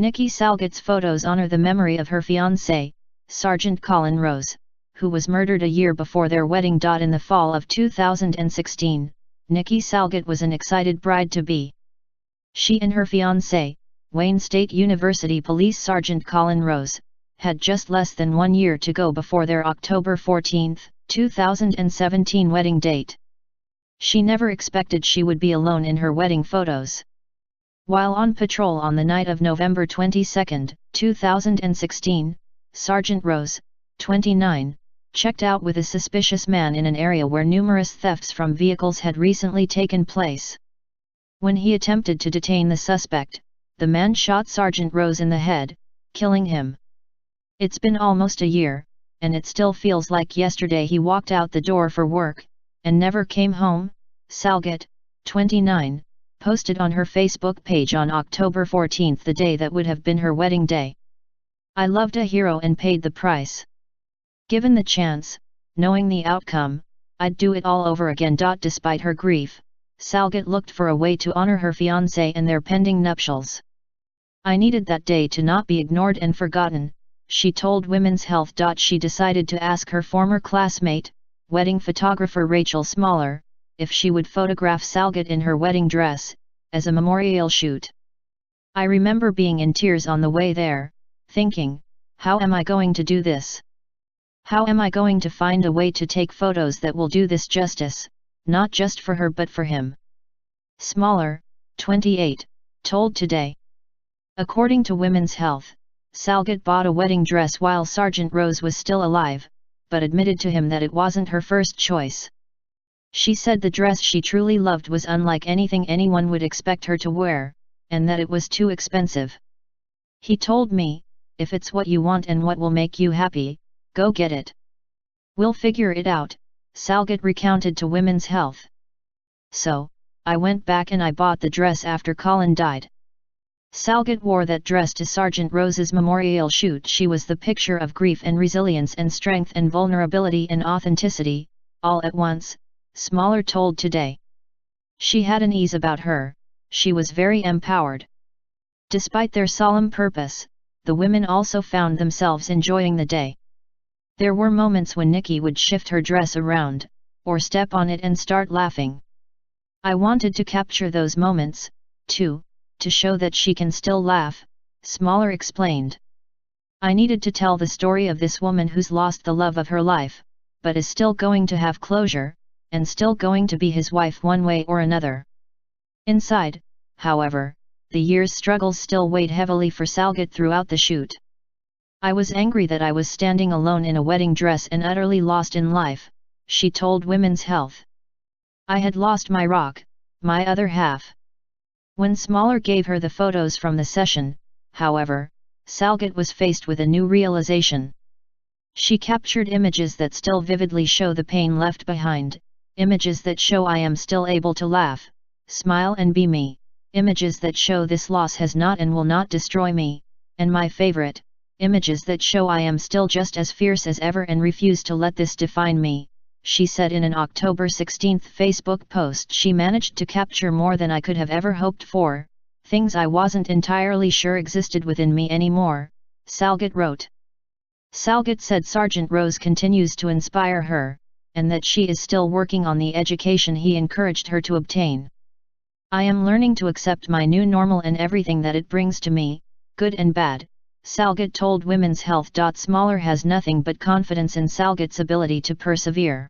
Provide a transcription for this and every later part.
Nikki Salget's photos honor the memory of her fiancé, Sergeant Colin Rose, who was murdered a year before their wedding. In the fall of 2016, Nikki Salget was an excited bride-to-be. She and her fiancé, Wayne State University Police Sergeant Colin Rose, had just less than 1 year to go before their October 14, 2017 wedding date. She never expected she would be alone in her wedding photos. While on patrol on the night of November 22, 2016, Sergeant Rose, 29, checked out with a suspicious man in an area where numerous thefts from vehicles had recently taken place. When he attempted to detain the suspect, the man shot Sergeant Rose in the head, killing him. It's been almost a year, and it still feels like yesterday he walked out the door for work, and never came home, Salget, 29, posted on her Facebook page on October 14, the day that would have been her wedding day. I loved a hero and paid the price. Given the chance, knowing the outcome, I'd do it all over again. Despite her grief, Salget looked for a way to honor her fiancé and their pending nuptials. I needed that day to not be ignored and forgotten, she told Women's Health. She decided to ask her former classmate, wedding photographer Rachel Smaller, if she would photograph Salget in her wedding dress, as a memorial shoot. I remember being in tears on the way there, thinking, how am I going to do this? How am I going to find a way to take photos that will do this justice, not just for her but for him? Smaller, 28, told Today. According to Women's Health, Salget bought a wedding dress while Sergeant Rose was still alive, but admitted to him that it wasn't her first choice. She said the dress she truly loved was unlike anything anyone would expect her to wear, and that it was too expensive. He told me, if it's what you want and what will make you happy, go get it. We'll figure it out, Salget recounted to Women's Health. So, I went back and I bought the dress after Colin died. Salget wore that dress to Sergeant Rose's memorial shoot. She was the picture of grief and resilience and strength and vulnerability and authenticity, all at once, Smaller told Today. She had an ease about her, she was very empowered. Despite their solemn purpose, the women also found themselves enjoying the day. There were moments when Nikki would shift her dress around, or step on it and start laughing. I wanted to capture those moments, too, to show that she can still laugh, Smaller explained. I needed to tell the story of this woman who's lost the love of her life, but is still going to have closure, and still going to be his wife one way or another. Inside, however, the year's struggles still weighed heavily for Salget throughout the shoot. I was angry that I was standing alone in a wedding dress and utterly lost in life, she told Women's Health. I had lost my rock, my other half. When Smaller gave her the photos from the session, however, Salget was faced with a new realization. She captured images that still vividly show the pain left behind, images that show I am still able to laugh, smile and be me, images that show this loss has not and will not destroy me, and my favorite, images that show I am still just as fierce as ever and refuse to let this define me, she said in an October 16 Facebook post. She managed to capture more than I could have ever hoped for, things I wasn't entirely sure existed within me anymore, Salget wrote. Salget said Sergeant Rose continues to inspire her, and that she is still working on the education he encouraged her to obtain. I am learning to accept my new normal and everything that it brings to me, good and bad, Salget told Women's Health. Smaller has nothing but confidence in Salget's ability to persevere.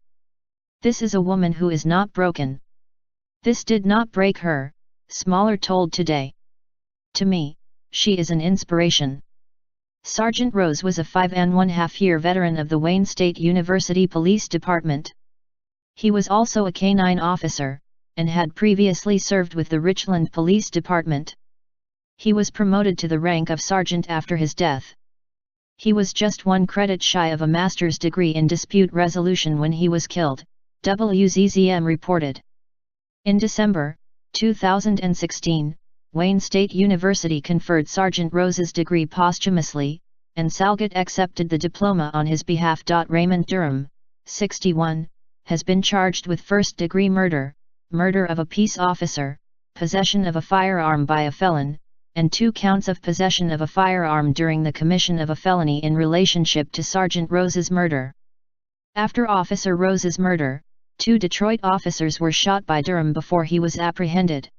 This is a woman who is not broken. This did not break her, Smaller told Today. To me, she is an inspiration. Sergeant Rose was a 5.5-year veteran of the Wayne State University Police Department. He was also a K-9 officer, and had previously served with the Richland Police Department. He was promoted to the rank of sergeant after his death. He was just 1 credit shy of a master's degree in dispute resolution when he was killed, WZZM reported. In December 2016, Wayne State University conferred Sergeant Rose's degree posthumously, and Salget accepted the diploma on his behalf. Raymond Durham, 61, has been charged with first-degree murder, murder of a peace officer, possession of a firearm by a felon, and 2 counts of possession of a firearm during the commission of a felony in relationship to Sergeant Rose's murder. After Officer Rose's murder, 2 Detroit officers were shot by Durham before he was apprehended.